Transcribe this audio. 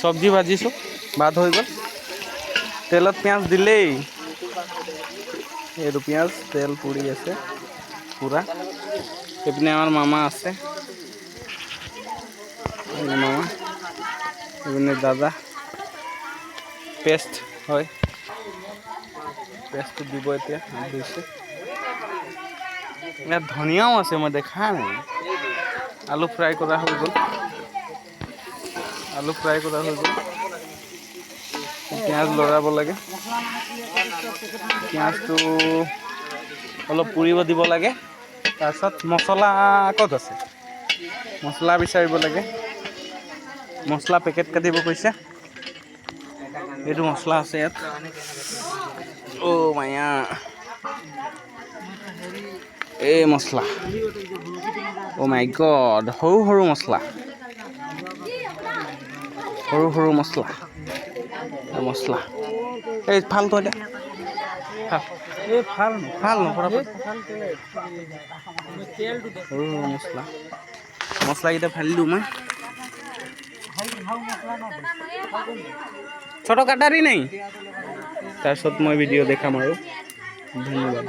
চব্জি ভাজিছোঁ, ভাত হৈ গ'ল। তেলত পিঁয়াজ দিলেই, এইটো পিঁয়াজ তেল পুৰি আছে পুৰা। এইপিনে আমাৰ মামা আছে, মামা, এইপিনে দাদা। পেষ্ট হয়, পেষ্টটো দিব এতিয়া। ইয়াত ধনিয়াও আছে, মই দেখা নাই। আলু ফ্ৰাই কৰা হৈ গ'ল, আলু ফ্ৰাই কৰা হৈ গ'ল। পিঁয়াজ লৰাব লাগে, পিঁয়াজটো অলপ পুৰিব দিব লাগে। তাৰপিছত মছলা ক'ত আছে, মছলা বিচাৰিব লাগে। মছলা পেকেট কাটিব কৈছে, এইটো মছলা আছে ইয়াত। অ' মায়া, এই মছলা, অ' মাই গড, সৰু সৰু মছলা, সৰু সৰু মছলা, মছলা। এই ফালটো দে, ভাল নকৰা, সৰু সৰু মছলা, মছলাকেইটা ফালি দিওঁ মই। ছোট কাটাৰি নাই, তাৰপিছত মই ভিডিঅ' দেখাম আৰু। ধন্যবাদ।